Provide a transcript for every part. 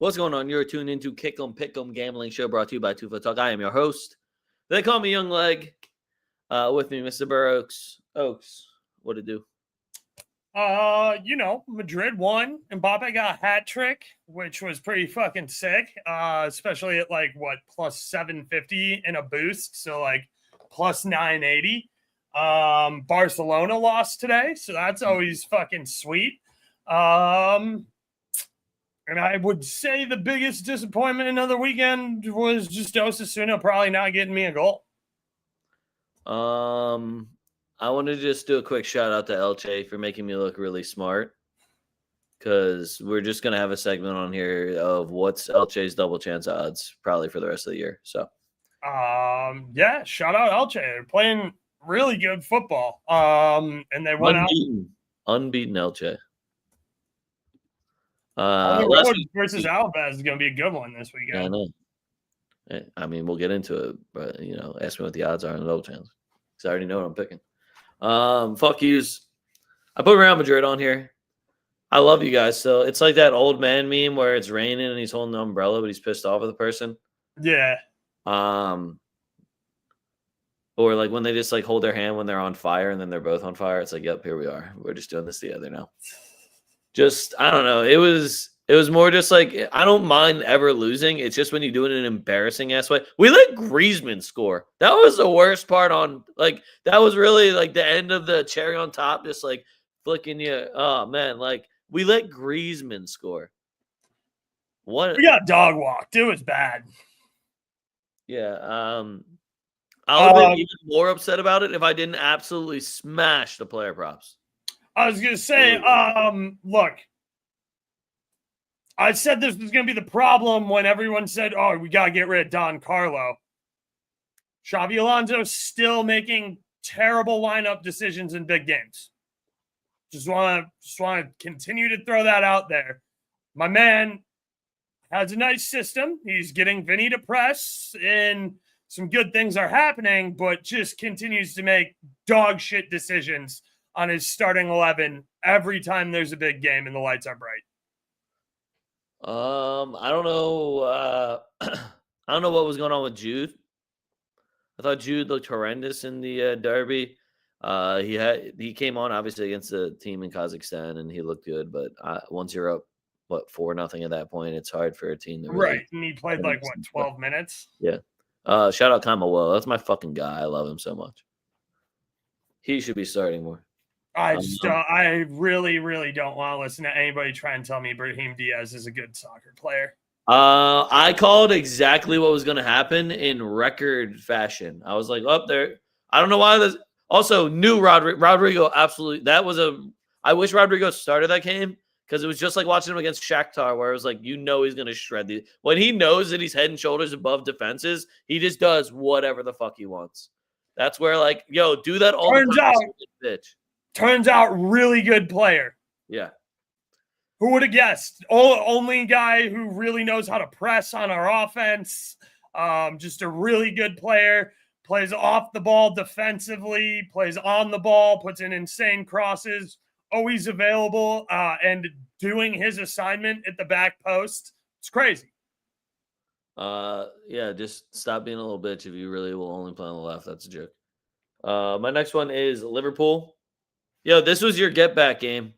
What's going on? You're tuned into Kick 'em Pick 'em Gambling Show brought to you by TwoFootTalk. I am your host. They call me Young Leg. With me, Mr. BurrOaks. Oaks, what it do? Madrid won. Mbappe got a hat trick, which was pretty fucking sick. Especially at plus 750 in a boost, so plus 980. Barcelona lost today, so that's always fucking sweet. And I would say the biggest disappointment of the weekend was just Osasuna probably not getting me a goal. I want to just do a quick shout out to Elche for making me look really smart, because we're just gonna have a segment on here of what's Elche's double chance odds probably for the rest of the year. So, yeah, shout out Elche. They're playing really good football. And they went unbeaten Elche. Versus Alves is going to be a good one this weekend. I know. I mean, we'll get into it, but ask me what the odds are on the double chance, because I already know what I'm picking. Fuck yous. I put Real Madrid on here. I love you guys. So it's like that old man meme where it's raining and he's holding the umbrella, but he's pissed off at the person. Yeah. Or like when they just like hold their hand when they're on fire and then they're both on fire. It's like, yep, here we are. We're just doing this together now. Just, I don't know. It was more just like, I don't mind ever losing. It's just when you do it in an embarrassing ass way. We let Griezmann score. That was the worst part on, that was really like the end of the cherry on top, just like flicking you. Oh, man. Like, we let Griezmann score. What? We got dog walked. It was bad. Yeah. I would have been even more upset about it if I didn't absolutely smash the player props. I was going to say, look, I said this was going to be the problem when everyone said, oh, we got to get rid of Don Carlo. Xabi Alonso's still making terrible lineup decisions in big games. Just want to continue to throw that out there. My man has a nice system. He's getting Vinny to press, and some good things are happening, but just continues to make dog shit decisions on his starting 11 every time there's a big game and the lights are bright. I don't know. I don't know what was going on with Jude. I thought Jude looked horrendous in the derby. He came on obviously against the team in Kazakhstan and he looked good, but once you're up 4-0 at that point, it's hard for a team to really, right. And he played 12 minutes. Yeah. Shout out Kamawell. That's my fucking guy. I love him so much. He should be starting more. I really, really don't want to listen to anybody try and tell me Brahim Diaz is a good soccer player. I called exactly what was going to happen in record fashion. I was like, up there. I don't know why this. Also, new Rodrigo. Absolutely. I wish Rodrigo started that game, because it was just like watching him against Shakhtar, where it was like, he's going to shred these. When he knows that he's head and shoulders above defenses, he just does whatever the fuck he wants. That's where, do that all the time. Bitch. Turns out, really good player. Yeah. Who would have guessed? Only guy who really knows how to press on our offense. Just a really good player. Plays off the ball defensively. Plays on the ball. Puts in insane crosses. Always available. And doing his assignment at the back post. It's crazy. Yeah, just stop being a little bitch if you really will only play on the left. That's a joke. My next one is Liverpool. Yo, this was your get-back game.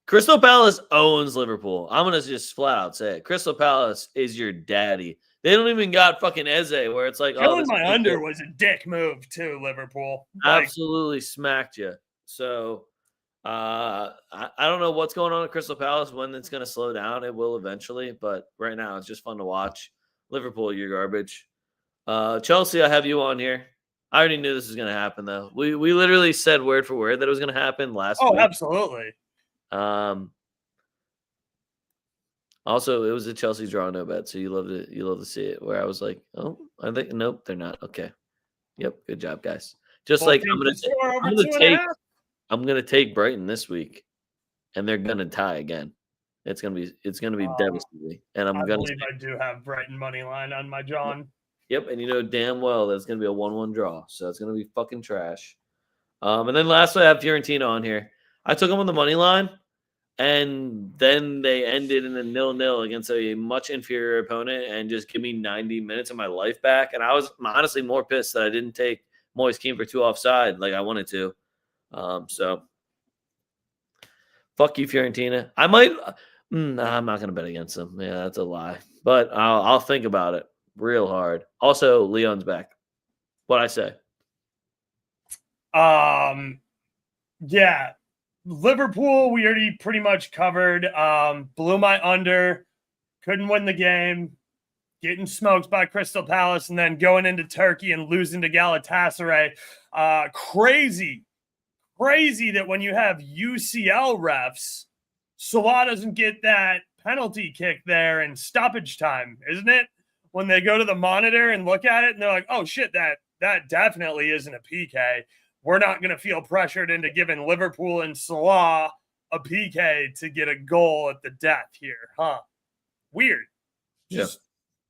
Crystal Palace owns Liverpool. I'm going to just flat out say it. Crystal Palace is your daddy. They don't even got fucking Eze, where it's like, killing my under was a dick move, too, Liverpool. Absolutely smacked you. So, I don't know what's going on at Crystal Palace, when it's going to slow down. It will eventually, but right now it's just fun to watch. Liverpool, you're garbage. Chelsea, I have you on here. I already knew this was going to happen, though. We literally said word for word that it was going to happen last week. Oh, absolutely. Also, it was a Chelsea draw no bet, so you love to see it. Where I was like, oh, I think nope, they're not. Okay, yep, good job, guys. Just like I'm gonna take Brighton this week, and they're gonna tie again. It's gonna be devastating, and I believe I do have Brighton money line on my John. Yep, and you know damn well that's going to be a 1-1 draw, so it's going to be fucking trash. And then lastly, I have Fiorentina on here. I took them on the money line. And then they ended in a 0-0 against a much inferior opponent and just give me 90 minutes of my life back. And I was honestly more pissed that I didn't take Moise Keane for 2 offside like I wanted to. So fuck you, Fiorentina. I might. Nah, I'm not going to bet against them. Yeah, that's a lie. But I'll think about it real hard. Also, Leon's back. What'd I say? Yeah. Liverpool, we already pretty much covered. Blew my under. Couldn't win the game. Getting smoked by Crystal Palace and then going into Turkey and losing to Galatasaray. Crazy that when you have UCL refs, Salah doesn't get that penalty kick there in stoppage time, isn't it? When they go to the monitor and look at it and they're like, oh shit, that definitely isn't a PK. We're not going to feel pressured into giving Liverpool and Salah a PK to get a goal at the death here, huh? Weird. Just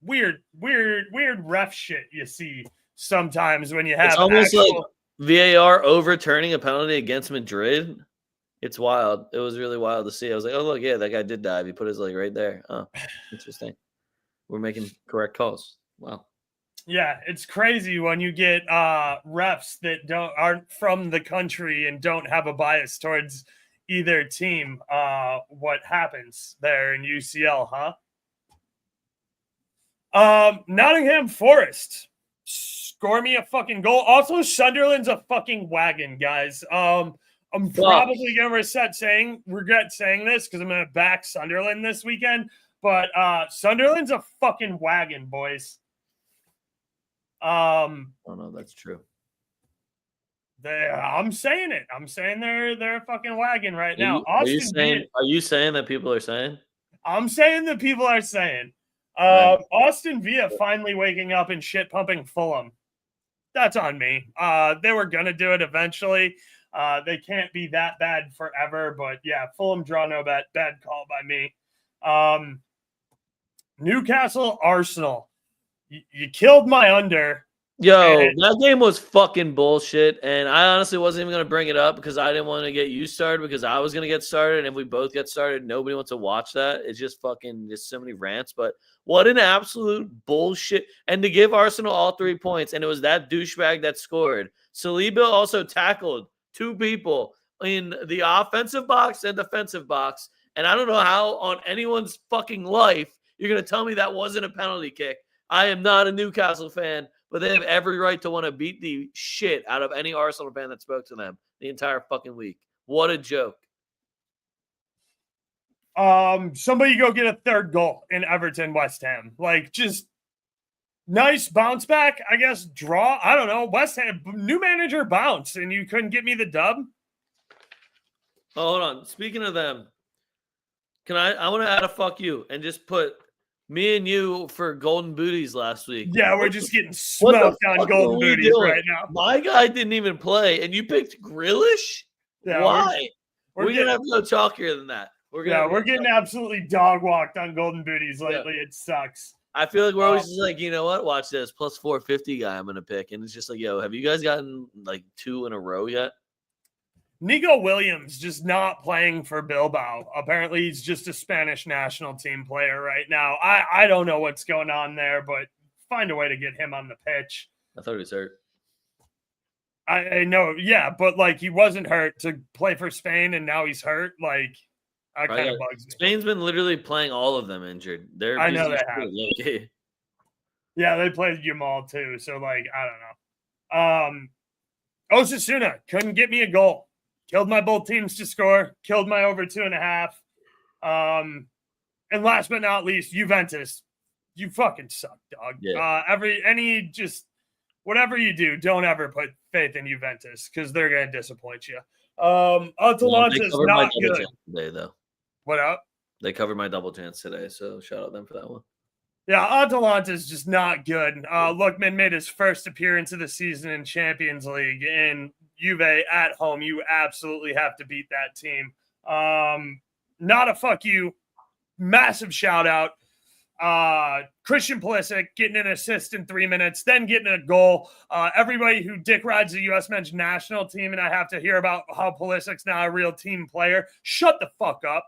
weird ref shit you see sometimes when you have it's almost like VAR overturning a penalty against Madrid. It's wild. It was really wild to see. I was like, oh, look, yeah, that guy did dive. He put his leg right there. Oh, interesting. We're making correct calls. Wow. Yeah, it's crazy when you get refs that aren't from the country and don't have a bias towards either team. What happens there in UCL, huh? Nottingham Forest. Score me a fucking goal. Also, Sunderland's a fucking wagon, guys. I'm probably gonna regret saying this because I'm gonna back Sunderland this weekend. But Sunderland's a fucking wagon, boys. Oh no, that's true. I'm saying it. I'm saying they're a fucking wagon right now. Are you saying that people are saying? I'm saying that people are saying. Austin Villa finally waking up and shit pumping Fulham. That's on me. They were gonna do it eventually. They can't be that bad forever, but yeah, Fulham draw no bad call by me. Newcastle Arsenal. You killed my under. Yo, that game was fucking bullshit, and I honestly wasn't even going to bring it up because I didn't want to get you started because I was going to get started, and if we both get started, nobody wants to watch that. It's just fucking just so many rants, but what an absolute bullshit. And to give Arsenal all 3 points, and it was that douchebag that scored. Saliba also tackled 2 people in the offensive box and defensive box, and I don't know how on anyone's fucking life you're going to tell me that wasn't a penalty kick. I am not a Newcastle fan, but they have every right to want to beat the shit out of any Arsenal fan that spoke to them the entire fucking week. What a joke. Somebody go get a 3rd goal in Everton West Ham. Like, just nice bounce back, I guess, draw. I don't know. West Ham, new manager bounce, and you couldn't get me the dub? Oh, hold on. Speaking of them, I want to add a fuck you and just put me and you for golden booties last week. Yeah, we're just getting smoked on golden booties right now. My guy didn't even play, and you picked Grealish? Yeah, why? We're going to have to go chalkier than that. We're getting absolutely dog walked on golden booties lately. Yeah. It sucks. I feel like we're always just like, you know what? Watch this. Plus 450 guy I'm going to pick. And it's just like, yo, have you guys gotten like 2 in a row yet? Nico Williams just not playing for Bilbao. Apparently, he's just a Spanish national team player right now. I don't know what's going on there, but find a way to get him on the pitch. I thought he was hurt. I know, yeah, but like he wasn't hurt to play for Spain, and now he's hurt. Like, that kind of bugs me. Spain's been literally playing all of them injured. I know they have. Yeah, they played Yamal too, so like I don't know. Osasuna couldn't get me a goal. Killed my both teams to score. Killed my over 2.5. And last but not least, Juventus. You fucking suck, dog. Yeah. Whatever you do, don't ever put faith in Juventus because they're gonna disappoint you. Atalanta's not good today, though. What up? They covered my double chance today, so shout out them for that one. Yeah, Atalanta's just not good. Lookman made his first appearance of the season in Champions League, and Juve at home, you absolutely have to beat that team. Not a fuck you. Massive shout out. Christian Pulisic getting an assist in 3 minutes, then getting a goal. Everybody who dick rides the U.S. men's national team, and I have to hear about how Pulisic's not a real team player. Shut the fuck up.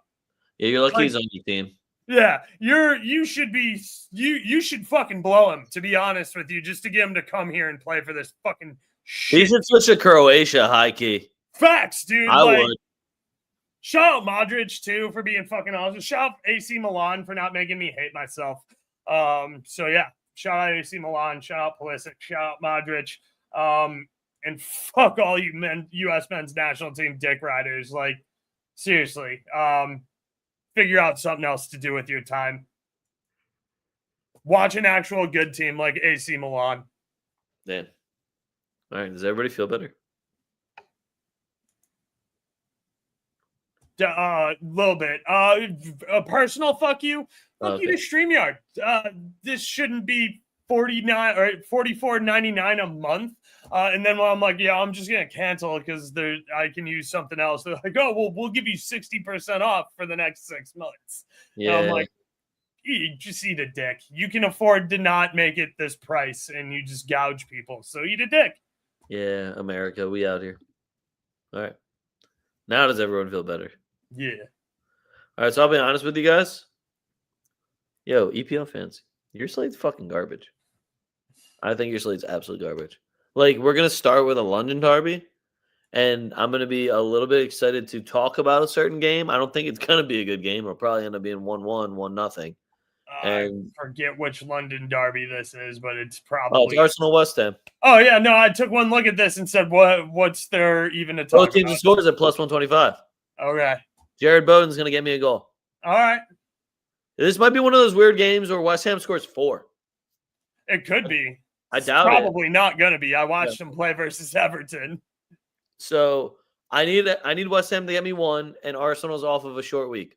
Yeah, you're lucky he's on your team. Yeah, you should fucking blow him, to be honest with you, just to get him to come here and play for this fucking shit. He should switch to Croatia, high key. Facts, dude. I would. Shout out Modric, too, for being fucking awesome. Shout out AC Milan for not making me hate myself. So, yeah, shout out AC Milan. Shout out Pulisic. Shout out Modric. And fuck all you U.S. men's national team dick riders. Like, seriously. Figure out something else to do with your time. Watch an actual good team like AC Milan. Damn. All right, does everybody feel better? A little bit. A personal fuck you. Fuck you to StreamYard. This shouldn't be $49 or $44.99 a month. And then when I'm like, yeah, I'm just gonna cancel it because I can use something else. They're like, oh, well, we'll give you 60% off for the next 6 months. Yeah. And I'm like, you just eat a dick. You can afford to not make it this price, and you just gouge people. So eat a dick. Yeah, America, we out here. All right. Now does everyone feel better? Yeah. All right, so I'll be honest with you guys. Yo, EPL fans, your slate's fucking garbage. I think your slate's absolute garbage. Like, we're going to start with a London derby, and I'm going to be a little bit excited to talk about a certain game. I don't think it's going to be a good game. It'll probably end up being 1-1, 1-0. And I forget which London derby this is, but it's probably... Oh, it's Arsenal-West Ham. Oh, yeah, no, I took one look at this and said, what's there even to talk about? Both teams scores at plus 125. Okay. Jared Bowden's going to get me a goal. All right. This might be one of those weird games where West Ham scores 4. It could be. I doubt it's probably not going to be. I watched them play versus Everton. So I need West Ham to get me 1, and Arsenal's off of a short week.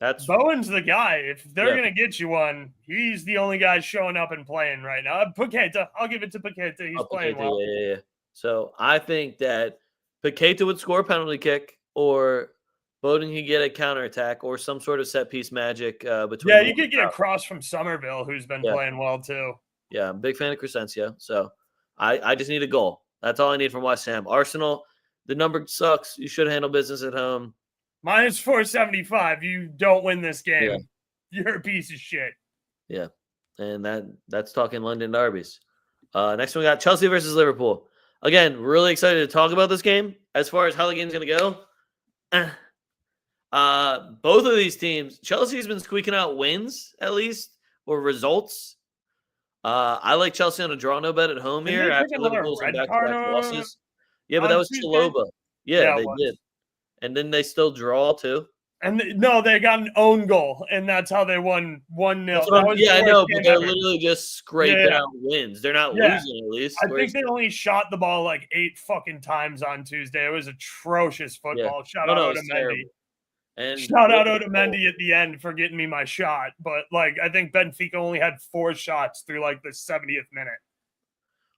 That's Bowen's the guy. If they're going to get you one, he's the only guy showing up and playing right now. Paqueta, I'll give it to Paqueta. He's playing well. Yeah. So I think that Paqueta would score a penalty kick, or Bowden could get a counterattack, or some sort of set piece magic between. Yeah, you could get a cross from Somerville, who's been playing well too. Yeah, I'm a big fan of Crescencio. So I just need a goal. That's all I need from West Ham. Arsenal, the number sucks. You should handle business at home. Minus 475. You don't win this game. Yeah. You're a piece of shit. Yeah. And that's talking London derbies. Next one we got Chelsea versus Liverpool. Again, really excited to talk about this game. As far as how the game's going to go, both of these teams, Chelsea's been squeaking out wins, at least, or results. I like Chelsea on a draw no bet at home here after Liverpool's back-to-back losses. Yeah, but that was Chaloba. Yeah, they did. And then they still draw, too. And they got an own goal, and that's how they won 1-0. Yeah, I know, but they're literally just scraping out wins. They're not losing, at least. I think they only shot the ball like 8 fucking times on Tuesday. It was atrocious football. Shout out Otamendi. And shout out Otamendi at the end for getting me my shot. But, I think Benfica only had 4 shots through, the 70th minute.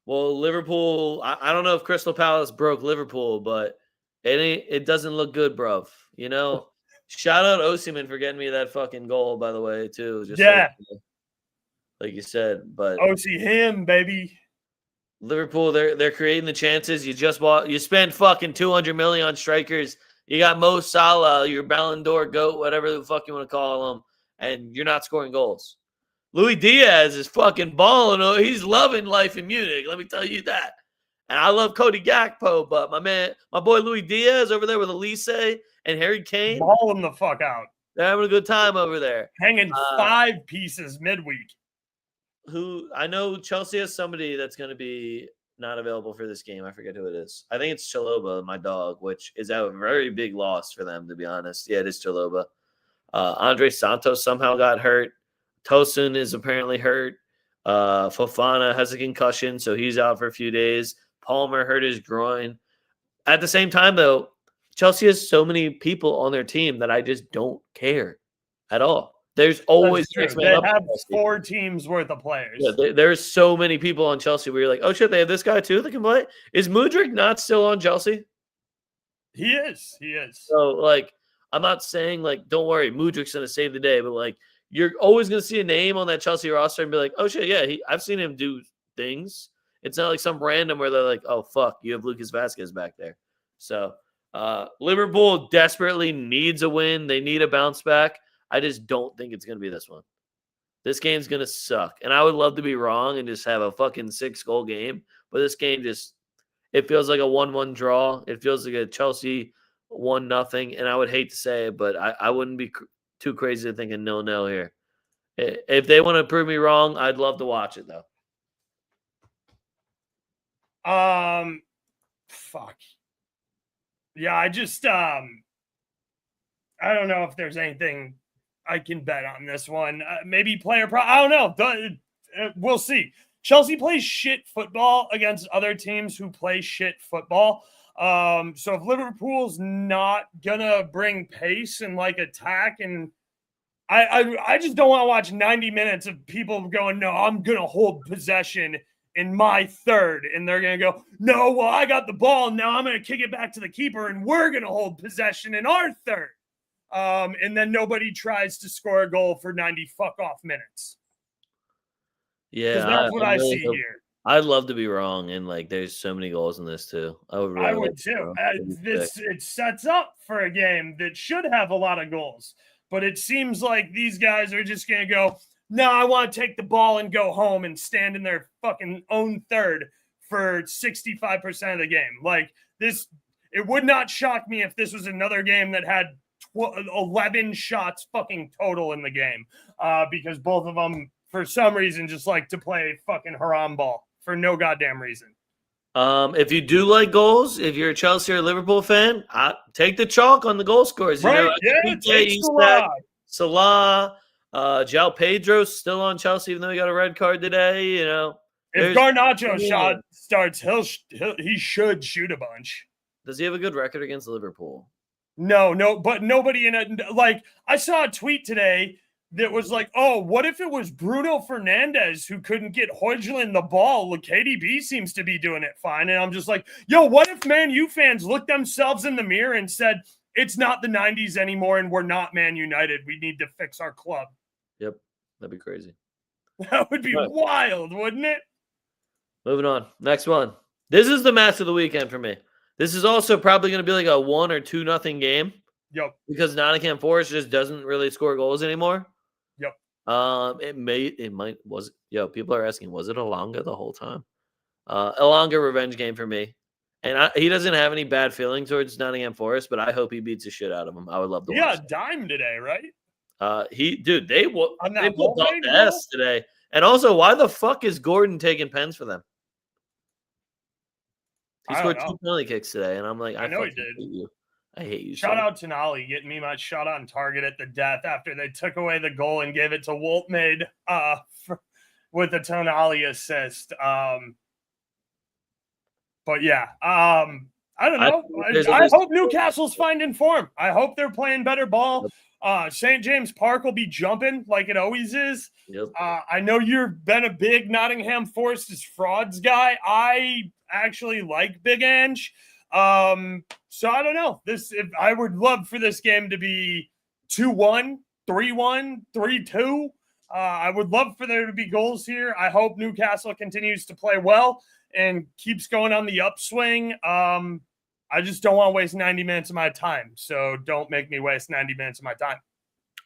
Well, Liverpool, I don't know if Crystal Palace broke Liverpool, but it doesn't look good, bruv. You know? Shout out Osimhen for getting me that fucking goal, by the way, too. Just like you said. But him, baby. Liverpool, they're creating the chances. You spent fucking $200 million on strikers. You got Mo Salah, your Ballon d'Or GOAT, whatever the fuck you want to call him, and you're not scoring goals. Luis Diaz is fucking balling. He's loving life in Munich. Let me tell you that. And I love Cody Gakpo, but my boy Luis Diaz over there with Elise and Harry Kane. Balling the fuck out. They're having a good time over there. Hanging 5 pieces midweek. Who I know Chelsea has somebody that's going to be not available for this game. I forget who it is. I think it's Chaloba, my dog, which is a very big loss for them, to be honest. Yeah, it is Chaloba. Andre Santos somehow got hurt. Tosun is apparently hurt. Fofana has a concussion, so he's out for a few days. Palmer hurt his groin. At the same time, though, Chelsea has so many people on their team that I just don't care at all. There's always they have 4 teams worth of players. Yeah, there's so many people on Chelsea where you're like, oh shit, they have this guy too that can play. Is Mudryk not still on Chelsea? He is. So I'm not saying don't worry, Mudryk's gonna save the day, but you're always going to see a name on that Chelsea roster and be like, oh, shit, yeah, I've seen him do things. It's not like some random where they're like, oh, fuck, you have Lucas Vazquez back there. So Liverpool desperately needs a win. They need a bounce back. I just don't think it's going to be this one. This game's going to suck. And I would love to be wrong and just have a fucking 6-goal game. But this game it feels like a 1-1 draw. It feels like a Chelsea 1-0. And I would hate to say it, but I wouldn't be too crazy to think a 0-0 here. If they want to prove me wrong, I'd love to watch it, though. Fuck. Yeah, I just, I don't know if there's anything I can bet on this one. Maybe I don't know. We'll see. Chelsea plays shit football against other teams who play shit football. So if Liverpool's not gonna bring pace and like attack, and I just don't want to watch 90 minutes of people going, no, I'm gonna hold possession in my third, and they're gonna go, no, well, I got the ball, now I'm gonna kick it back to the keeper, and we're gonna hold possession in our third. And then nobody tries to score a goal for 90 fuck-off minutes. Yeah, that's what I see here. I'd love to be wrong, and like, there's so many goals in this too. I would too. It sets up for a game that should have a lot of goals, but it seems like these guys are just gonna go, no, I want to take the ball and go home and stand in their fucking own third for 65% of the game. Like this, it would not shock me if this was another game that had 11 shots fucking total in the game, because both of them, for some reason, just like to play fucking haram ball for no goddamn reason. If you do like goals, if you're a Chelsea or Liverpool fan, take the chalk on the goal scores. Right? Take Salah. João Pedro's still on Chelsea, even though he got a red card today. If Garnacho starts, he should shoot a bunch. Does he have a good record against Liverpool? No, but nobody in it. Like, I saw a tweet today that was like, oh, what if it was Bruno Fernandes who couldn't get Højlund the ball? Look, KDB seems to be doing it fine. And I'm just like, yo, what if Man U fans looked themselves in the mirror and said, it's not the 90s anymore and we're not Man United. We need to fix our club. Yep, that'd be crazy. That would be wild, wouldn't it? Moving on. Next one. This is the match of the weekend for me. This is also probably going to be like a 1 or 2-0 game. Yep. Because Nottingham Forest just doesn't really score goals anymore. Yep. People are asking, was it Elanga the whole time? Elanga revenge game for me. And he doesn't have any bad feeling towards Nottingham Forest, but I hope he beats the shit out of him. I would love to watch that. Dime today, right? They put up the S today. And also, why the fuck is Gordon taking pens for them? He scored 2 penalty kicks today, and I'm like, I know he did. I hate you. Shout out to Nolly getting me my shot on target at the death after they took away the goal and gave it to Woltmade with a Tonali assist. But yeah, I don't know. I hope Newcastle's finding form. I hope they're playing better ball. St. James Park will be jumping like it always is. Yep. I know you've been a big Nottingham Forest is frauds guy. I actually like Big Ange. So I don't know. I would love for this game to be 2-1, 3-1, 3-2. I would love for there to be goals here. I hope Newcastle continues to play well and keeps going on the upswing. I just don't want to waste 90 minutes of my time. So don't make me waste 90 minutes of my time.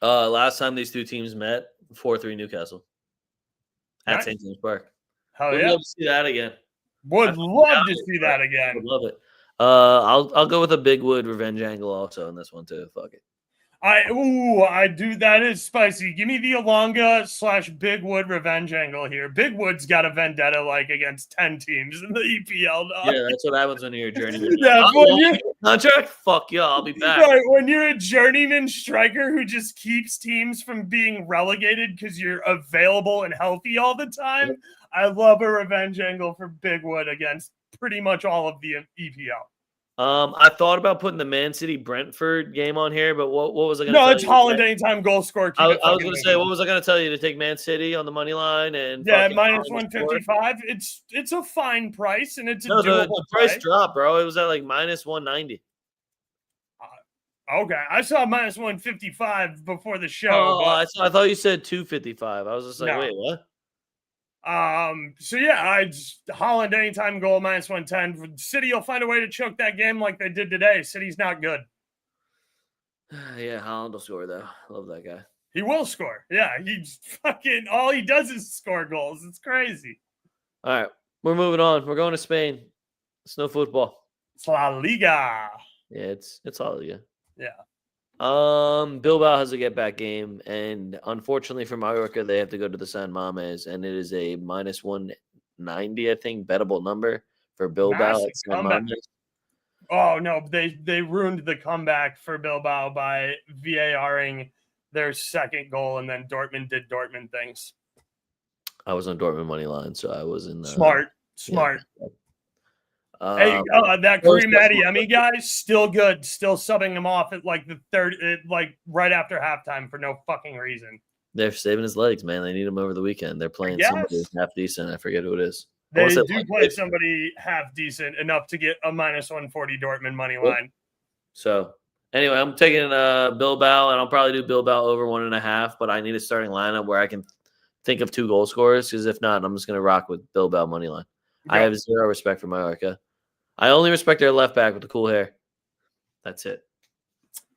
Last time these two teams met, 4-3 Newcastle at St. James Park. Hell Would yeah. love to see that again. Would love to see that again. Would love it. I'll go with a Big Wood revenge angle also in this one too. Fuck it. I do. That is spicy. Give me the Elanga / Big Wood revenge angle here. Big Wood's got a vendetta like against 10 teams in the EPL. Dog. Yeah, that's what happens when you're a journeyman. Contract? Fuck yeah, I'll be back. Right, when you're a journeyman striker who just keeps teams from being relegated because you're available and healthy all the time. Yep. I love a revenge angle for Big Wood against pretty much all of the EPL. I thought about putting the Man City Brentford game on here, but what was I going to tell you? No, it's Holland anytime goal score. I was going to say, what was I going to tell you? To take Man City on the money line and minus 155. It's a fine price and it's a doable the price dropped, bro. It was at like minus 190. Okay, I saw minus 155 before the show, Oh, but I thought you said 255. I was just like, no. wait, what? So yeah, Holland anytime goal minus 110. City will find a way to choke that game like they did today. City's not good. Yeah, Holland will score though. Love that guy. He will score. Yeah, he's fucking all he does is score goals. It's crazy. All right, we're moving on. We're going to Spain. It's no football. It's La Liga. Yeah, it's all yeah. Yeah. Bilbao has a get back game, and unfortunately for Mallorca, they have to go to the San Mames, and it is a minus 190, I think, bettable number for Bilbao Massive at San comeback. Mames. Oh no, they ruined the comeback for Bilbao by VARing their second goal, and then Dortmund did Dortmund things. I was on Dortmund money line, so I was in Smart. Yeah. Hey, that Kareem Adeyemi guy, still good. Still subbing him off at like the third, like right after halftime for no fucking reason. They're saving his legs, man. They need him over the weekend. They're playing somebody half decent. I forget who it is. They do play somebody half decent enough to get a minus 140 Dortmund money line. So anyway, I'm taking Bilbao, and I'll probably do Bilbao over 1.5. But I need a starting lineup where I can think of 2 goal scorers, because if not, I'm just going to rock with Bilbao money line. Yep. I have zero respect for Mallorca. I only respect their left back with the cool hair. That's it.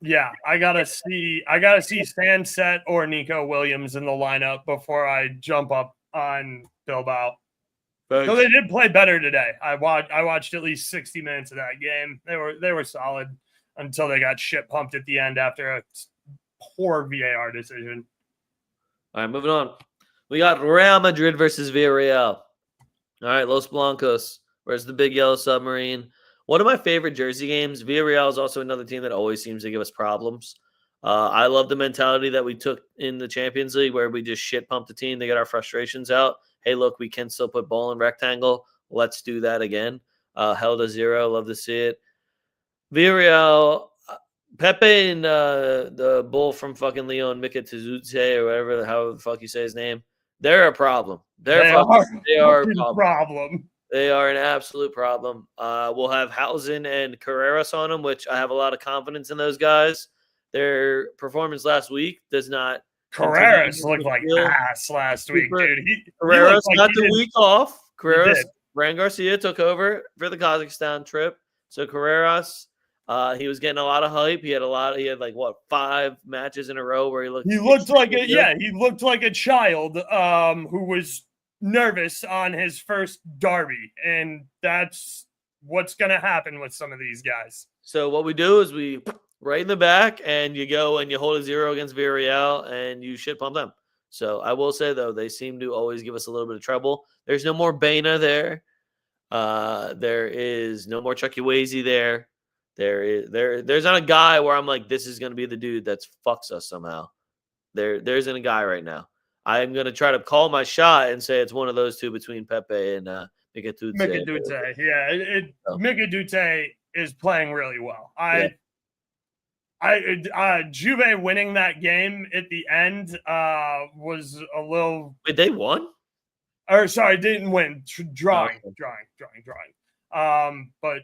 Yeah, I gotta see Sanset or Nico Williams in the lineup before I jump up on Bilbao. So they did play better today. I watched at least 60 minutes of that game. They were solid until they got shit pumped at the end after a poor VAR decision. All right, moving on. We got Real Madrid versus Villarreal. All right, Los Blancos. Where's the big yellow submarine? One of my favorite jersey games. Villarreal is also another team that always seems to give us problems. I love the mentality that we took in the Champions League, where we just shit pumped the team to get our frustrations out. Hey, look, we can still put ball in rectangle. Let's do that again. Held a 0. Love to see it. Villarreal, Pepe and the bull from fucking Leon, Mikatizute, or whatever, how the fuck you say his name, they're a problem. They are a problem. They are an absolute problem. We'll have Housen and Carreras on them, which I have a lot of confidence in those guys. Their performance last week does not. Carreras looked like ass last week, dude. Carreras got the week off. Carreras, Fran Garcia took over for the Kazakhstan trip. So Carreras, he was getting a lot of hype. He had like 5 matches in a row where he looked like a child who was nervous on his first derby, and that's what's going to happen with some of these guys. So what we do is we right in the back, and you go and you hold a 0 against Villarreal, and you shit pump them. So I will say, though, they seem to always give us a little bit of trouble. There's no more Baina there. There is no more Chukwueze there. There's not a guy where I'm like, this is going to be the dude that fucks us somehow. There isn't a guy right now. I'm going to try to call my shot and say it's one of those two between Pepe and Mikatidze. Yeah, Mikatidze is playing really well. Juve winning that game at the end was a little. Wait, they won? Or sorry, didn't win. Drawing. But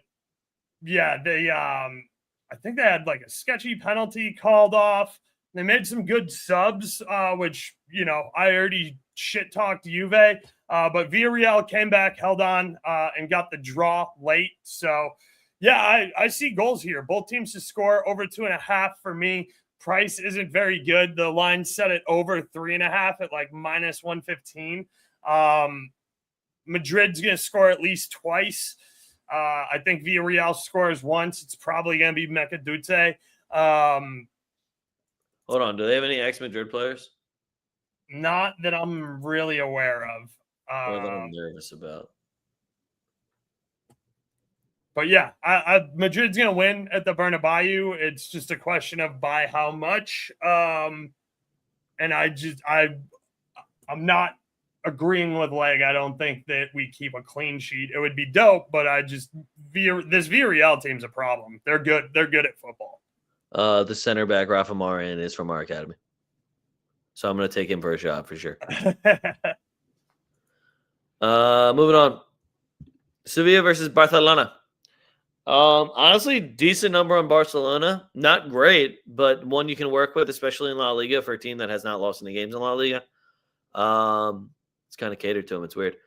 yeah, they I think they had like a sketchy penalty called off. They made some good subs, which, I already shit talked Juve. But Villarreal came back, held on, and got the draw late. So, yeah, I see goals here. Both teams to score over 2.5 for me. Price isn't very good. The line set it over 3.5 at like minus 115. Madrid's going to score at least twice. I think Villarreal scores once. It's probably going to be Mikatidze. Hold on. Do they have any ex-Madrid players? Not that I'm really aware of. Or that I'm nervous about. But yeah, Madrid's going to win at the Bernabeu. It's just a question of by how much. And I'm not agreeing with Leg. I don't think that we keep a clean sheet. It would be dope, but this Villarreal team's a problem. They're good. They're good at football. The center back, Rafa Marin, is from our academy. So I'm going to take him for a shot for sure. Moving on. Sevilla versus Barcelona. Honestly, decent number on Barcelona. Not great, but one you can work with, especially in La Liga for a team that has not lost any games in La Liga. It's kind of catered to them. It's weird.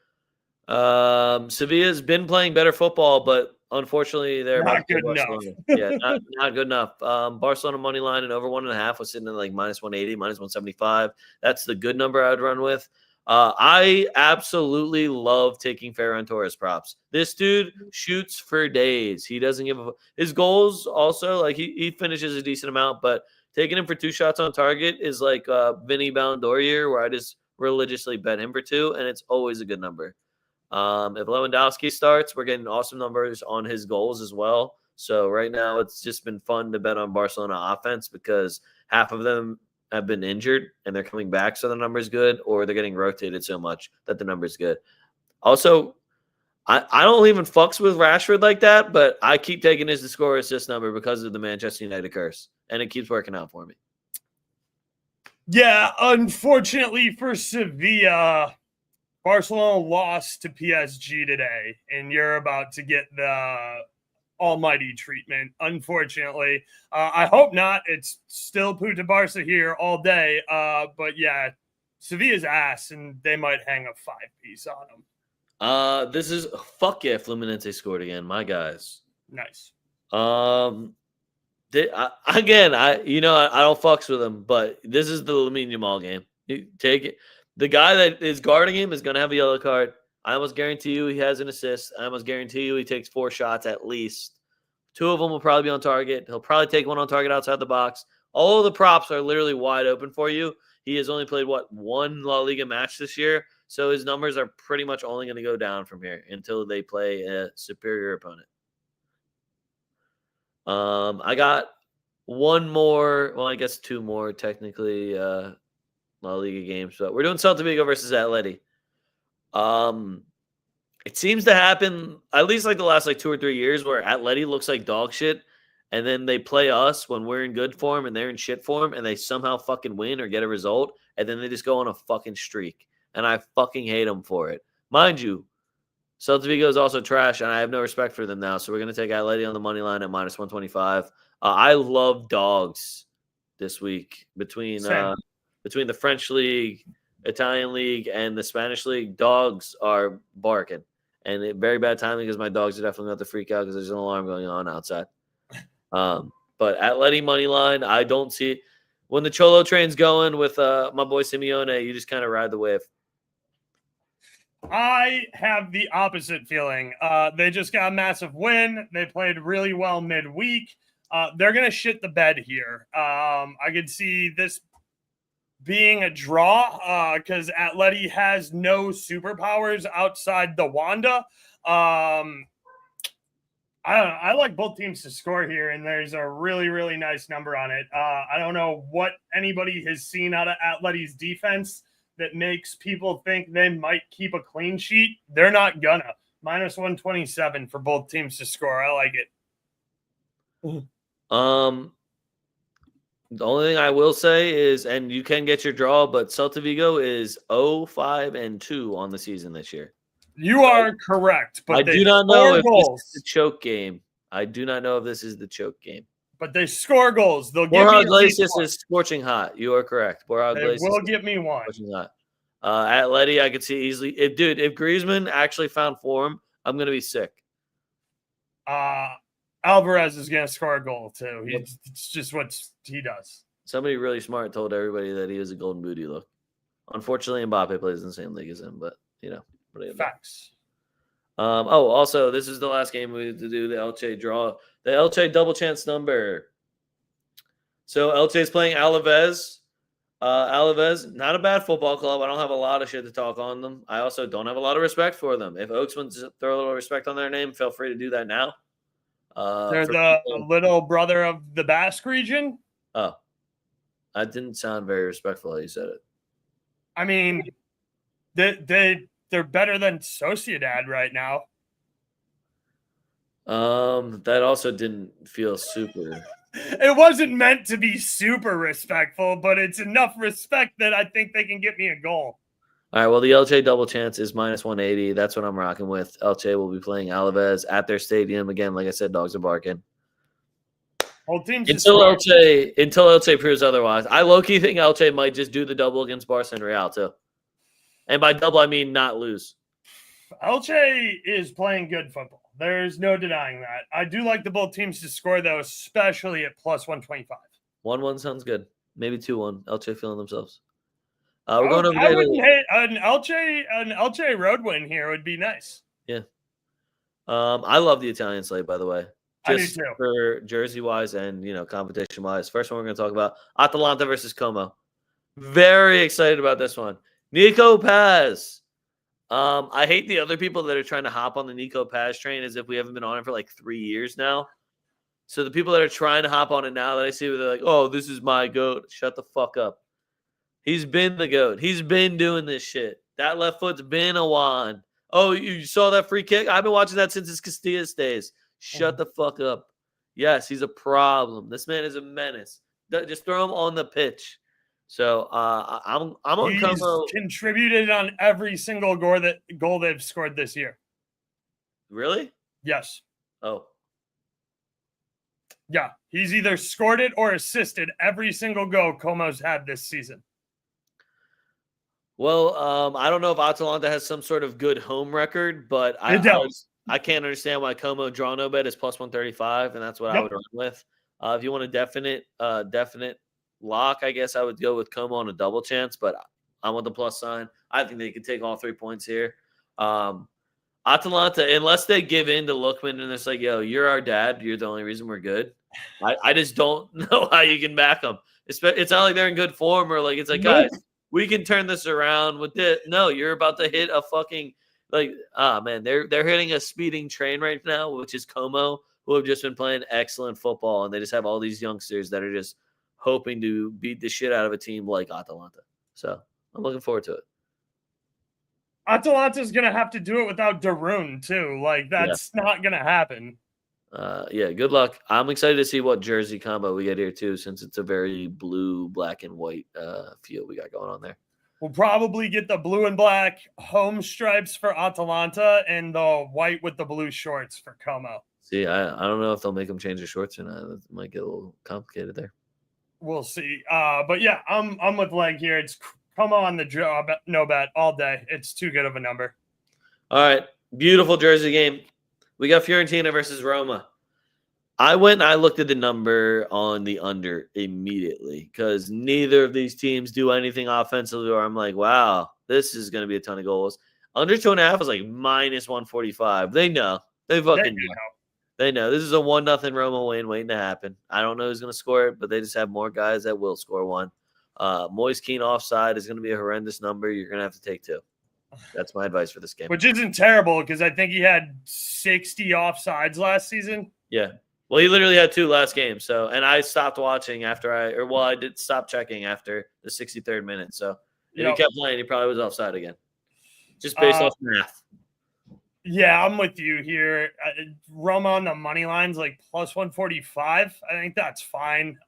Sevilla's been playing better football, but unfortunately, they're about to Not play good enough. Barcelona. Yeah, not good enough. Barcelona money line and over 1.5 was sitting at like minus 180, minus 175. That's the good number I'd run with. I absolutely love taking Ferran Torres props. This dude shoots for days. He doesn't give a his goals also like he finishes a decent amount, but taking him for 2 shots on target is like Vinny Ballon d'Or year where I just religiously bet him for 2, and it's always a good number. If Lewandowski starts, we're getting awesome numbers on his goals as well. So right now, it's just been fun to bet on Barcelona offense because half of them have been injured and they're coming back, so the number's good, or they're getting rotated so much that the number's good. Also, I don't even fucks with Rashford like that, but I keep taking his score assist number because of the Manchester United curse, and it keeps working out for me. Yeah, unfortunately for Sevilla, Barcelona lost to PSG today, and you're about to get the almighty treatment, unfortunately. I hope not. It's still Puta Barca here all day. But yeah, Sevilla's ass, and they might hang a 5-piece on them. This is fuck yeah, Fluminense scored again, my guys. Nice. Again, I don't fucks with him, but this is the Lamine Yamal game. You take it. The guy that is guarding him is going to have a yellow card. I almost guarantee you he has an assist. I almost guarantee you he takes 4 shots at least. 2 of them will probably be on target. He'll probably take 1 on target outside the box. All of the props are literally wide open for you. He has only played, 1 La Liga match this year, so his numbers are pretty much only going to go down from here until they play a superior opponent. I got 1 more, well, I guess 2 more technically La Liga games, but we're doing Celta Vigo versus Atleti. It seems to happen at least like the last like 2 or 3 years where Atleti looks like dog shit, and then they play us when we're in good form and they're in shit form, and they somehow fucking win or get a result, and then they just go on a fucking streak, and I fucking hate them for it. Mind you, Celta Vigo is also trash, and I have no respect for them now. So we're going to take Atleti on the money line at minus 125. I love dogs this week between the French league, Italian league, and the Spanish league. Dogs are barking, and very bad timing because my dogs are definitely about to freak out because there's an alarm going on outside. But Atleti money line, I don't see when the Cholo train's going with my boy Simeone. You just kind of ride the wave. I have the opposite feeling. They just got a massive win. They played really well midweek. They're going to shit the bed here. I could see this being a draw because Atleti has no superpowers outside the Wanda. I don't know. I like both teams to score here, and there's a really, really nice number on it. I don't know what anybody has seen out of Atleti's defense that makes people think they might keep a clean sheet. They're not gonna. Minus 127 for both teams to score. I like it. The only thing I will say is, and you can get your draw, but Celta Vigo is 0-5-2 on the season this year. You are correct, but I do not know if goals. this is the choke game. I do not know if this is the choke game. But they score goals. They'll give Borja me Iglesias is scorching hot. You are correct. Borja They Iglesias will give me 1. scorching hot. Atleti, I could see easily. If Griezmann actually found form, I'm going to be sick. Alvarez is going to score a goal too. It's just what he does. Somebody really smart told everybody that he was a golden booty look. Unfortunately, Mbappe plays in the same league as him, but Facts. Also, this is the last game we have to do the Elche draw. The Elche double chance number. So Elche is playing Alaves. Alaves, not a bad football club. I don't have a lot of shit to talk on them. I also don't have a lot of respect for them. If Oaks wants to throw a little respect on their name, feel free to do that now. They're the little brother of the Basque region. Oh, that didn't sound very respectful how you said it. I mean, they're better than Sociedad right now. That also didn't feel super. It wasn't meant to be super respectful, but it's enough respect that I think they can get me a goal. All right, well, the Elche double chance is minus 180. That's what I'm rocking with. Elche will be playing Alaves at their stadium. Again, like I said, dogs are barking. Both teams Until Elche proves otherwise. I low-key think Elche might just do the double against Barca and Real, too. And by double, I mean not lose. Elche is playing good football. There's no denying that. I do like the both teams to score, though, especially at plus 125. 1-1 sounds good. Maybe 2-1. Elche feeling themselves. I wouldn't hate an Elche road win here. Would be nice. Yeah. I love the Italian slate, by the way. Just I do too. For jersey-wise and, competition-wise. First one we're going to talk about, Atalanta versus Como. Very excited about this one. Nico Paz. I hate the other people that are trying to hop on the Nico Paz train as if we haven't been on it for like 3 years now. So the people that are trying to hop on it now that I see, they're like, oh, this is my GOAT. Shut the fuck up. He's been the GOAT. He's been doing this shit. That left foot's been a wand. Oh, you saw that free kick? I've been watching that since his Castillas days. Shut the fuck up. Yes, he's a problem. This man is a menace. Just throw him on the pitch. So I'm on Como. Contributed on every single goal they've scored this year. Really? Yes. Oh. Yeah, he's either scored it or assisted every single goal Como's had this season. Well, I don't know if Atalanta has some sort of good home record, but I can't understand why Como draw no bet is plus 135, and that's what I would run with. If you want a definite lock, I guess I would go with Como on a double chance, but I'm with the plus sign. I think they could take all 3 points here. Atalanta, unless they give in to Lookman and it's like, yo, you're our dad. You're the only reason we're good. I just don't know how you can back them. It's not like they're in good form or like it's like, guys, we can turn this around with this. No, you're about to hit a fucking man, they're hitting a speeding train right now, which is Como, who have just been playing excellent football, and they just have all these youngsters that are just hoping to beat the shit out of a team like Atalanta. So I'm looking forward to it. Atalanta's going to have to do it without Darun, too. Like, that's not going to happen. Good luck. I'm excited to see what jersey combo we get here, too, since it's a very blue, black, and white feel we got going on there. We'll probably get the blue and black home stripes for Atalanta and the white with the blue shorts for Como. See, I don't know if they'll make them change their shorts or not. It might get a little complicated there. We'll see. But yeah, I'm with Leg here. It's Como on the draw, no bet all day. It's too good of a number. All right, beautiful jersey game. We got Fiorentina versus Roma. I went and I looked at the number on the under immediately because neither of these teams do anything offensively or I'm like, wow, this is going to be a ton of goals. Under 2.5 is like minus 145. They know. They fucking know. They know. This is a 1-0 Roma win waiting to happen. I don't know who's going to score it, but they just have more guys that will score one. Moise Keane offside is going to be a horrendous number. You're going to have to take 2. That's my advice for this game. Which isn't terrible because I think he had 60 offsides last season. Yeah. Well, he literally had 2 last game. So, and I stopped watching I did stop checking after the 63rd minute. So if he kept playing, he probably was offside again. Just based off math. Yeah, I'm with you here. Roma on the money lines like plus 145. I think that's fine.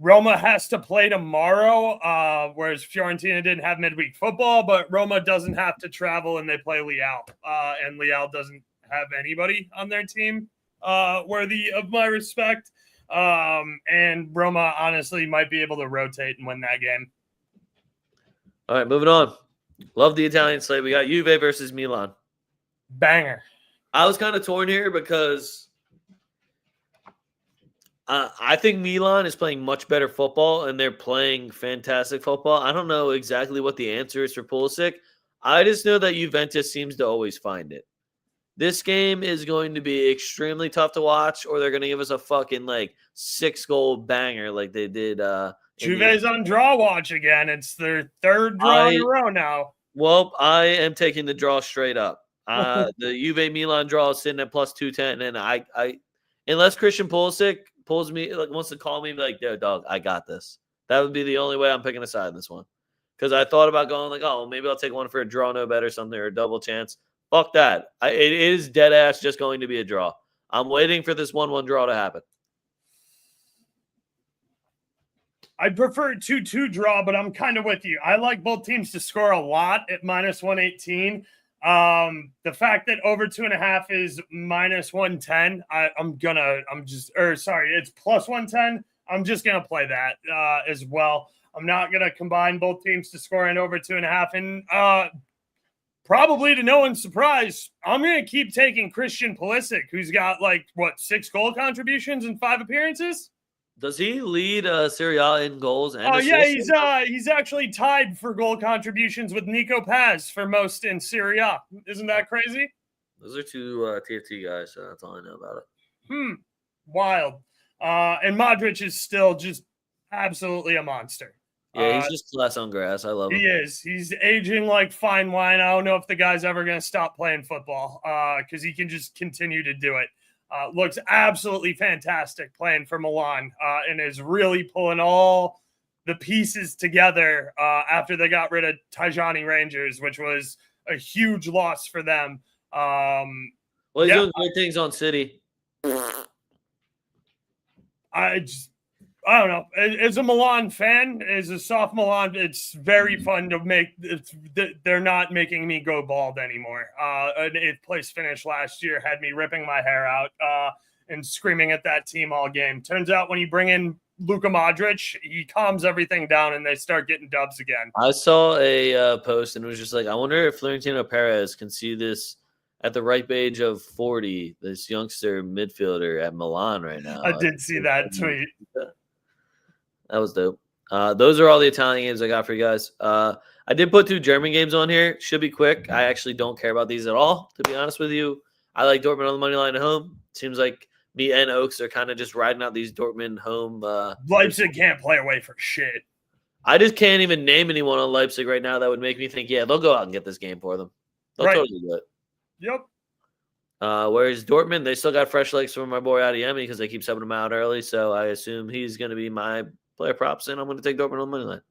Roma has to play tomorrow, whereas Fiorentina didn't have midweek football, but Roma doesn't have to travel and they play Leal. And Leal doesn't have anybody on their team worthy of my respect. And Roma honestly might be able to rotate and win that game. All right, moving on. Love the Italian slate. We got Juve versus Milan. Banger. I was kind of torn here because I think Milan is playing much better football and they're playing fantastic football. I don't know exactly what the answer is for Pulisic. I just know that Juventus seems to always find it. This game is going to be extremely tough to watch or they're going to give us a fucking 6-goal banger like they did. Juve's on draw watch again. It's their 3rd draw in a row now. Well, I am taking the draw straight up. The Juve Milan draw is sitting at plus 210, and I unless Christian Pulisic pulls me wants to call me like, yo, dog, I got this. That would be the only way I'm picking a side in this one. Because I thought about going maybe I'll take one for a draw no bet or something or a double chance. Fuck that. It is dead ass just going to be a draw. I'm waiting for this 1-1 draw to happen. I'd prefer 2-2 draw, but I'm kind of with you. I like both teams to score a lot at minus 118. The fact that over 2.5 is minus 110, it's plus 110. I'm just gonna play that as well. I'm not gonna combine both teams to score in over 2.5, and probably to no one's surprise, I'm gonna keep taking Christian Pulisic, who's got 6 goal contributions in 5 appearances. Does he lead Serie A in goals? And yeah, he's actually tied for goal contributions with Nico Paz for most in Serie A. Isn't that crazy? Those are 2 TFT guys, so that's all I know about it. Wild. And Madrid is still just absolutely a monster. Yeah, he's just class on grass. I love him. He is. He's aging like fine wine. I don't know if the guy's ever going to stop playing football because he can just continue to do it. Looks absolutely fantastic playing for Milan and is really pulling all the pieces together after they got rid of Tajani Rangers, which was a huge loss for them. Well, he's doing great things on City. I don't know. As a Milan fan, as a soft Milan, it's very fun to make. They're not making me go bald anymore. An 8th place finish last year had me ripping my hair out and screaming at that team all game. Turns out when you bring in Luka Modric, he calms everything down and they start getting dubs again. I saw a post and it was just like, I wonder if Florentino Perez can see this at the ripe age of 40, this youngster midfielder at Milan right now. I did see that tweet. That was dope. Those are all the Italian games I got for you guys. I did put 2 German games on here. Should be quick. I actually don't care about these at all, to be honest with you. I like Dortmund on the money line at home. Seems like me and Oaks are kind of just riding out these Dortmund home. Leipzig can't play away for shit. I just can't even name anyone on Leipzig right now that would make me think, yeah, they'll go out and get this game for them. They'll totally do it. Yep. Whereas Dortmund, they still got fresh legs from my boy Adeyemi because they keep subbing him out early. So I assume he's going to be my player props, and I'm going to take Dortmund on the money line.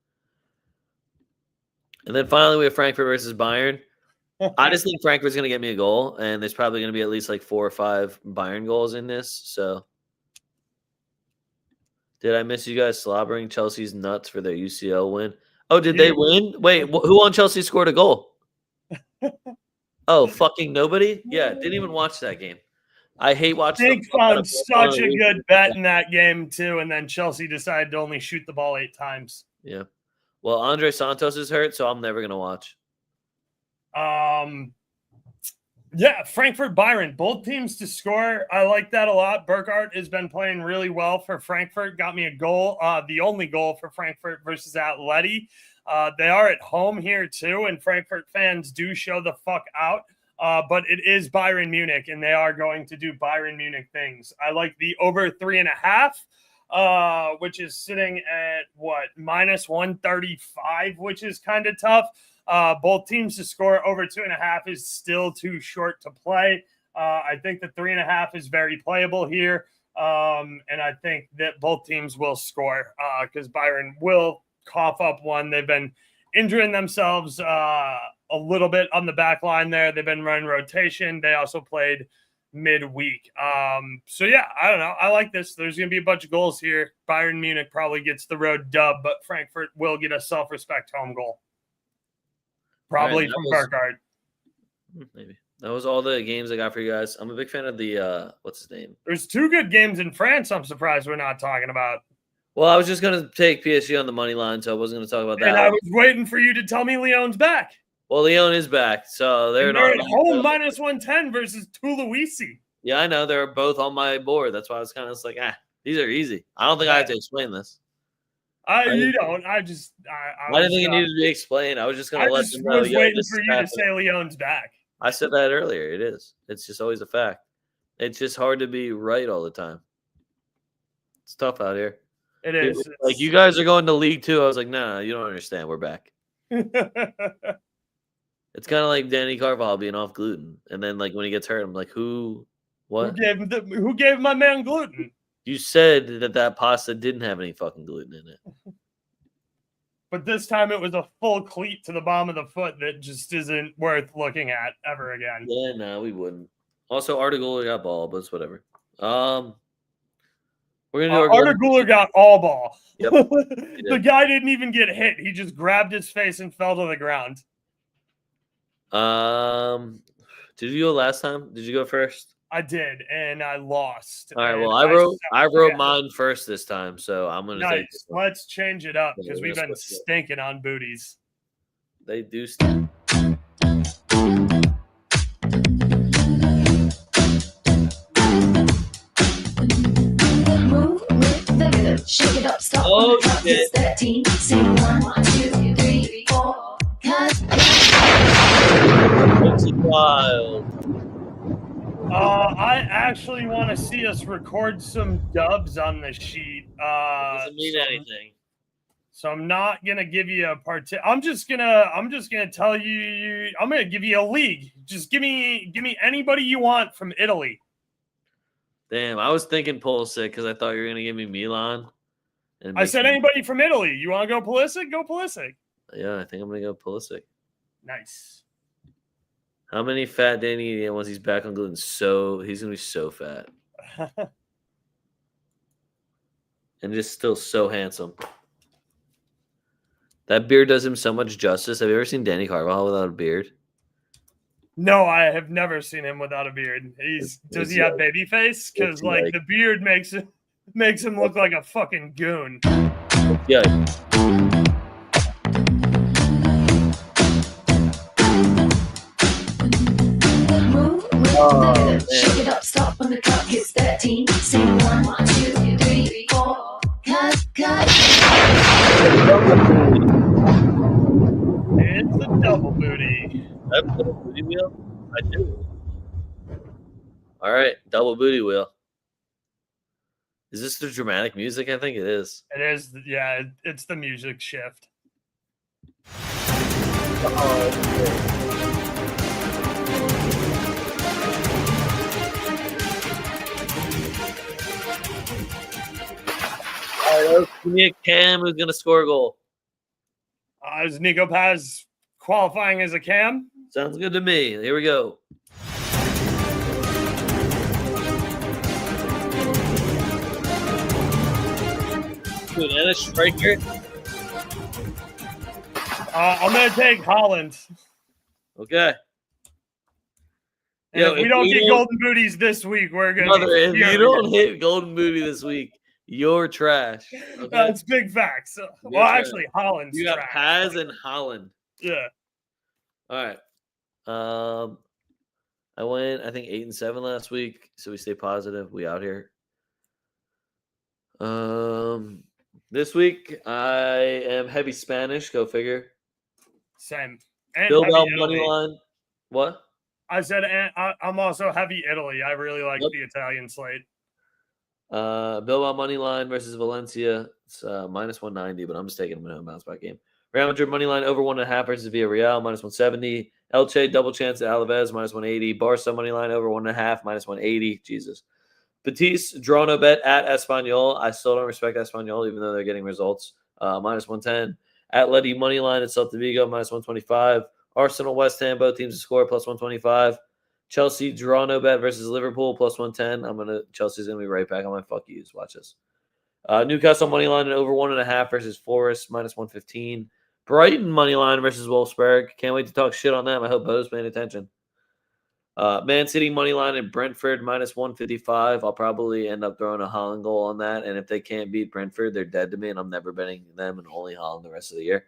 And then finally, we have Frankfurt versus Bayern. I just think Frankfurt's going to get me a goal, and there's probably going to be at least 4 or 5 Bayern goals in this. So, did I miss you guys slobbering Chelsea's nuts for their UCL win? Oh, did they win? Wait, who on Chelsea scored a goal? Oh, fucking nobody? Yeah, didn't even watch that game. I hate watching. They found such a good bet in that game, too, and then Chelsea decided to only shoot the ball 8 times. Yeah. Well, Andre Santos is hurt, so I'm never going to watch. Yeah, Frankfurt, Bayern, both teams to score. I like that a lot. Burkhardt has been playing really well for Frankfurt. Got me a goal, the only goal for Frankfurt versus Atleti. They are at home here, too, and Frankfurt fans do show the fuck out. But it is Bayern Munich, and they are going to do Bayern Munich things. I like the over 3.5, which is sitting at minus 135, which is kind of tough. Both teams to score over 2.5 is still too short to play. I think the 3.5 is very playable here, and I think that both teams will score because Bayern will cough up one. They've been injuring themselves a little bit on the back line there. They've been running rotation. They also played midweek. So, yeah, I don't know. I like this. There's going to be a bunch of goals here. Bayern Munich probably gets the road dub, but Frankfurt will get a self-respect home goal. Probably from Burkhardt. Maybe. That was all the games I got for you guys. I'm a big fan of the, what's his name? There's 2 good games in France I'm surprised we're not talking about. Well, I was just going to take PSG on the money line, so I wasn't going to talk about that. And I was waiting for you to tell me Lyon's back. Well, Lyon is back, so they're at home minus 110 versus Toulouse. Yeah, I know. They're both on my board. That's why I was kind of like, these are easy. I don't think I have to explain this. You don't. I didn't think it needed to be explained. I was just going to let them know. I was waiting for you to say Lyon's back. I said that earlier. It is. It's just always a fact. It's just hard to be right all the time. It's tough out here. It is. Like, you guys are going to League 2. I was like, no, you don't understand. We're back. It's kind of like Danny Carvajal being off gluten. And then, when he gets hurt, I'm like, who? What? Who gave my man gluten? You said that pasta didn't have any fucking gluten in it. But this time it was a full cleat to the bottom of the foot that just isn't worth looking at ever again. Yeah, no, we wouldn't. Also, Artigola got ball, but it's whatever. We're gonna do our Arda Güler got all ball. Yep. The guy didn't even get hit. He just grabbed his face and fell to the ground. Did you go last time? Did you go first? I did, and I lost. All right. And Well, I wrote mine first this time, so I'm gonna take this one. Let's change it up because Yeah, we've been stinking on booties. They do stink. Shake it up, stop. Oh shit! 13. Sing 1, 2, 3, 4. Cut. It's wild. I actually want to see us record some dubs on the sheet. Doesn't mean anything. So I'm not gonna give you a part. I'm just gonna tell you. I'm gonna give you a league. Just give me anybody you want from Italy. Damn, I was thinking Pulisic because I thought you were gonna give me Milan. I said anybody from Italy. You want to go Pulisic? Go Pulisic. Yeah, I think I'm gonna go Pulisic. Nice. How many fat Danny eat once he's back on gluten? So he's gonna be so fat and just still so handsome. That beard does him so much justice. Have you ever seen Danny Carvajal without a beard? No, I have never seen him without a beard. Does he have baby face? Because like the beard makes him look like a fucking goon. Yeah. Oh, shake it up, stop when the clock hits 13. Sing 1, 2, 3, 4. Cut. It's a double booty. That's a double booty wheel? I do. All right, double booty wheel. Is this the dramatic music? I think it is. It is, yeah, it's the music shift. All right, give me a Cam who's gonna score a goal. Is Nico Paz qualifying as a cam? Sounds good to me. Here we go. Dude, and a striker. I'm gonna take Holland. Okay. And if we don't get golden booties this week, we're gonna. If you don't hit golden booty this week, you're trash. Okay? That's big facts. Well, actually, Holland's you got trash. Paz and Holland. Yeah. All right. I went, I think 8-7 last week, so we stay positive. We out here. This week I am heavy Spanish. Go figure. Same. And Bilbao money line. What? I said, and I'm also heavy Italy. I really like the Italian slate. Bilbao money line versus Valencia. It's minus 190, but I'm just taking them in a bounce back game. Real Madrid money line over 1.5 versus Villarreal minus 170. Elche double chance at Alaves minus 180. Barca money line over 1.5 minus 180. Jesus. Betis draw no bet at Espanyol. I still don't respect Espanyol even though they're getting results. Minus 110. Atleti money line at Celta Vigo minus 125. Arsenal West Ham both teams to score plus 125. Chelsea draw no bet versus Liverpool plus 110. Chelsea's gonna be right back on my fuck yous. Watch this. Newcastle money line and over 1.5 versus Forest minus 115. Brighton money line versus Wolfsburg. Can't wait to talk shit on them. I hope Bo's paying attention. Man City money line at Brentford minus 155. I'll probably end up throwing a Haaland goal on that. And if they can't beat Brentford, they're dead to me, and I'm never betting them and only Haaland the rest of the year.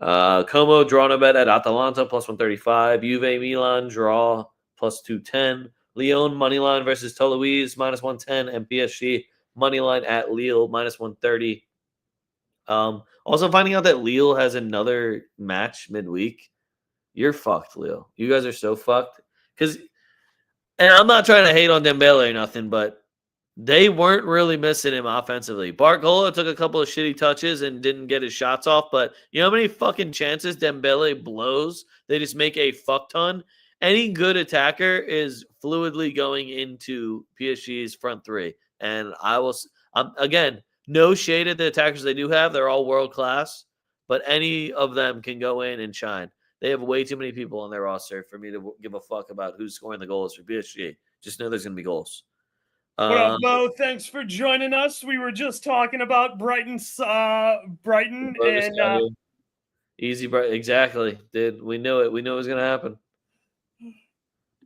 Como draw no bet at Atalanta plus 135. Juve Milan draw plus 210. Lyon money line versus Toulouse minus 110, and PSG money line at Lille minus 130. Also finding out that Lille has another match midweek. You're fucked, Lille. You guys are so fucked. And I'm not trying to hate on Dembele or nothing, but they weren't really missing him offensively. Barcola took a couple of shitty touches and didn't get his shots off, but you know how many fucking chances Dembele blows? They just make a fuck ton. Any good attacker is fluidly going into PSG's front three. And again, no shade at the attackers they do have. They're all world class, but any of them can go in and shine. They have way too many people on their roster for me to give a fuck about who's scoring the goals for PSG. Just know there's going to be goals. What up, Bo? Thanks for joining us. We were just talking about Brighton and Easy, exactly. Dude, we knew it. We knew it was gonna happen.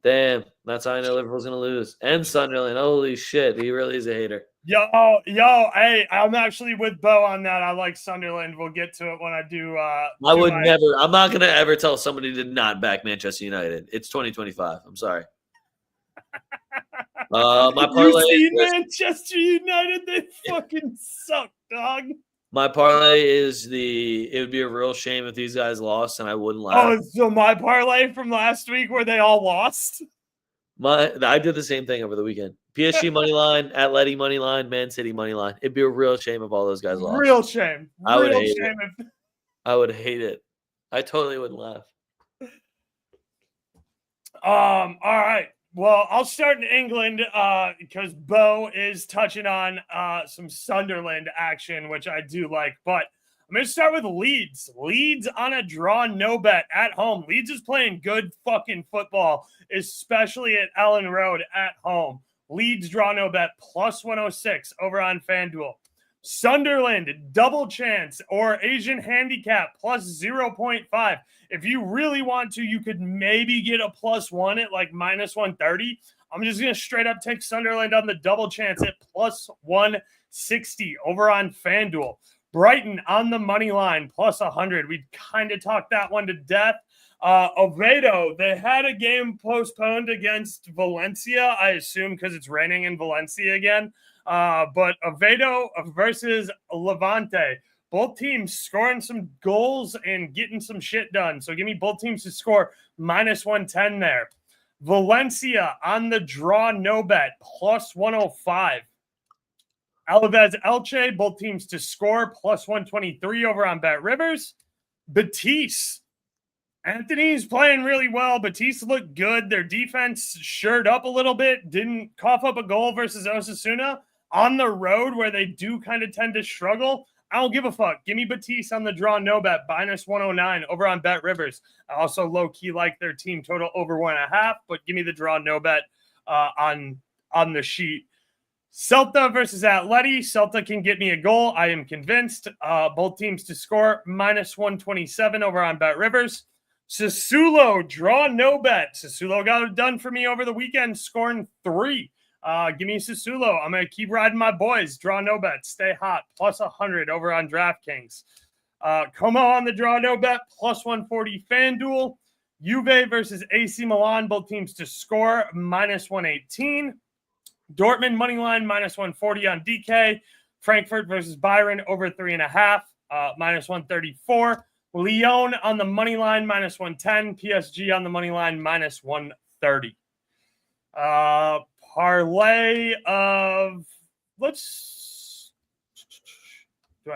Damn, that's how I know Liverpool's gonna lose. And Sunderland. Holy shit, he really is a hater. yo, hey, I'm actually with Bo on that. I like Sunderland. We'll get to it when I do. I would never. I'm not gonna ever tell somebody to not back Manchester United. It's 2025. I'm sorry. My parlay. You see Manchester United? They fucking suck, dog. My parlay is it would be a real shame if these guys lost, and I wouldn't laugh. Oh, so my parlay from last week where they all lost? I did the same thing over the weekend. PSG money line, Atleti money line, Man City money line. It'd be a real shame if all those guys lost. Real shame. I would hate shame it. I would hate it. I totally wouldn't laugh. All right. Well, I'll start in England because Bo is touching on some Sunderland action, which I do like. But I'm going to start with Leeds. Leeds on a draw, no bet at home. Leeds is playing good fucking football, especially at Ellen Road at home. Leeds draw, no bet, plus 106 over on FanDuel. Sunderland, double chance or Asian handicap, plus 0.5. If you really want to, you could maybe get a +1 at like minus 130. I'm just going to straight up take Sunderland on the double chance at plus 160 over on FanDuel. Brighton on the money line, plus 100. We kind of talked that one to death. Oviedo, they had a game postponed against Valencia, I assume because it's raining in Valencia again. But Oviedo versus Levante, both teams scoring some goals and getting some shit done. So give me both teams to score minus 110 there. Valencia on the draw, no bet, plus 105. Alaves Elche, both teams to score, plus 123 over on Bet Rivers. Betis, Anthony's playing really well. Betis looked good. Their defense shored up a little bit, didn't cough up a goal versus Osasuna. On the road where they do kind of tend to struggle, I don't give a fuck. Give me Betis on the draw, no bet, minus 109 over on Bet Rivers. I also low-key like their team total over 1.5, but give me the draw, no bet on the sheet. Celta versus Atleti. Celta can get me a goal. I am convinced. Both teams to score, minus 127 over on Bet Rivers. Sassuolo, draw, no bet. Sassuolo got it done for me over the weekend, scoring 3. Give me Sassuolo. I'm going to keep riding my boys. Draw, no bet. Stay hot. Plus 100 over on DraftKings. Como on the draw, no bet. Plus 140 FanDuel. Juve versus AC Milan. Both teams to score. Minus 118. Dortmund money line. Minus 140 on DK. Frankfurt versus Bayern over 3.5. Minus 134. Lyon on the money line. Minus 110. PSG on the money line. Minus 130. Parlay of let's do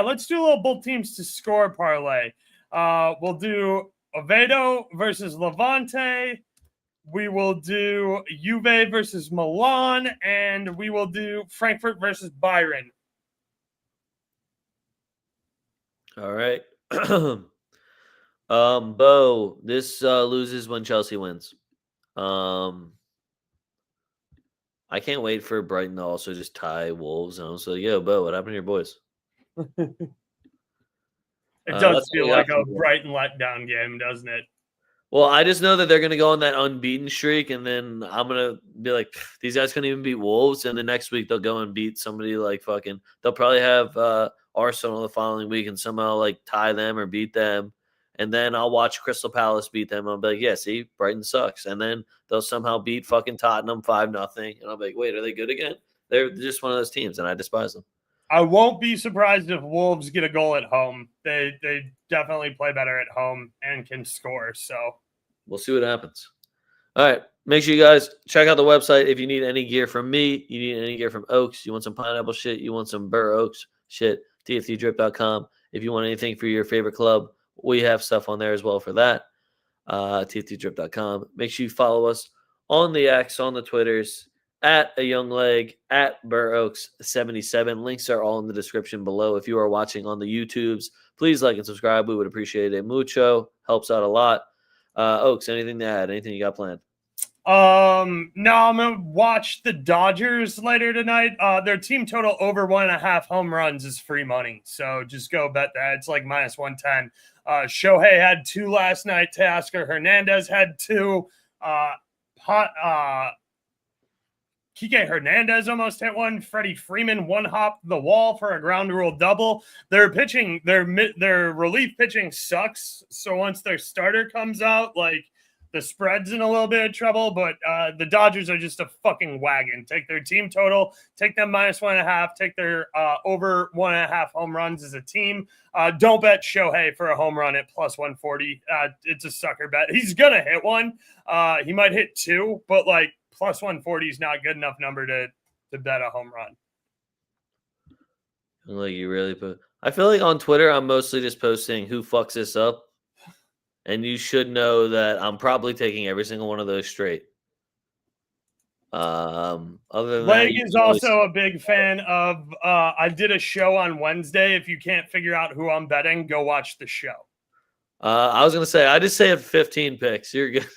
let's do a little both teams to score parlay. We'll do Oviedo versus Levante. We will do Juve versus Milan, and we will do Frankfurt versus Bayern. All right. Bo, this loses when Chelsea wins. I can't wait for Brighton to also just tie Wolves. And also, yo, Bo, what happened to your boys? It does feel like a Brighton letdown game, doesn't it? Well, I just know that they're going to go on that unbeaten streak, and then I'm going to be like, these guys couldn't even beat Wolves, and the next week they'll go and beat somebody like fucking – they'll probably have Arsenal the following week and somehow like tie them or beat them. And then I'll watch Crystal Palace beat them. I'll be like, yeah, see, Brighton sucks. And then they'll somehow beat fucking Tottenham 5-0. And I'll be like, wait, are they good again? They're just one of those teams, and I despise them. I won't be surprised if Wolves get a goal at home. They definitely play better at home and can score. So we'll see what happens. All right. Make sure you guys check out the website if you need any gear from me. You need any gear from Oaks. You want some pineapple shit. You want some BurrOaks shit. TFTdrip.com. If you want anything for your favorite club, we have stuff on there as well for that. TFTdrip.com. Make sure you follow us on the X, on the Twitters, at A Young Leg, at BurrOaks77. Links are all in the description below. If you are watching on the YouTubes, please like and subscribe. We would appreciate it mucho. Helps out a lot. Oaks, anything to add? Anything you got planned? No, I'm gonna watch the Dodgers later tonight. Their team total over 1.5 home runs is free money, so just go bet that. It's like minus 110. Shohei had 2 last night. Teoscar Hernandez had 2. Kike Hernandez almost hit one. Freddie Freeman one hopped the wall for a ground rule double. Their pitching, their relief pitching sucks. So once their starter comes out, like, the spread's in a little bit of trouble, but the Dodgers are just a fucking wagon. Take their team total, take them minus 1.5, take their over 1.5 home runs as a team. Don't bet Shohei for a home run at plus 140. It's a sucker bet. He's going to hit one. He might hit 2, but like plus 140 is not good enough number to bet a home run. Like you really put. I feel like on Twitter, I'm mostly just posting who fucks this up. And you should know that I'm probably taking every single one of those straight. Other than Leg that, is also a big fan of. I did a show on Wednesday. If you can't figure out who I'm betting, go watch the show. I was gonna say I just say 15 picks. You're good.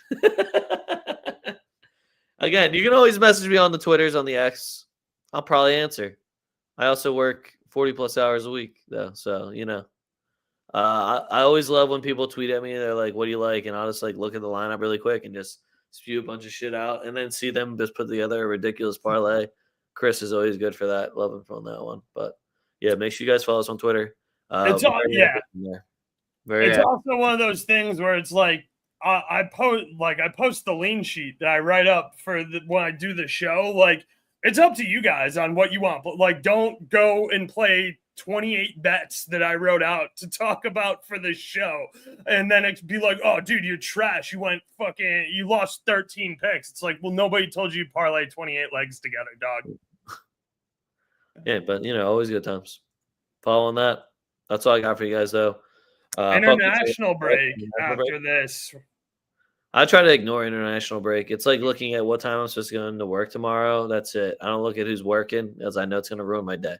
Again, you can always message me on the Twitters, on the X. I'll probably answer. I also work 40 plus hours a week though, so you know. I always love when people tweet at me. They're like, "What do you like?" And I'll just like look at the lineup really quick and just spew a bunch of shit out, and then see them just put together a ridiculous parlay. Chris is always good for that. Love him from that one. But yeah, make sure you guys follow us on Twitter. It's all, yeah. Very. It's also one of those things where it's like I post the lean sheet that I write up for when I do the show. Like, it's up to you guys on what you want, but like, don't go and play 28 bets that I wrote out to talk about for the show, and then it be like, "Oh, dude, you're trash. You lost 13 picks." It's like, well, nobody told you parlay 28 legs together, dog. Yeah, but you know, always good times. Following that, that's all I got for you guys, though. International break after this. I try to ignore international break. It's like looking at what time I'm supposed to go into work tomorrow. That's it. I don't look at who's working, as I know it's going to ruin my day.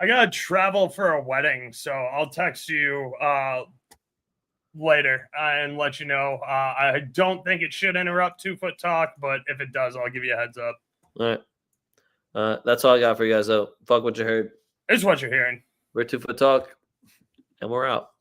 I gotta travel for a wedding, so I'll text you later and let you know. I don't think it should interrupt 2-Foot Talk, but if it does, I'll give you a heads up. All right. That's all I got for you guys, though. Fuck what you heard. It's what you're hearing. We're 2-Foot Talk, and we're out.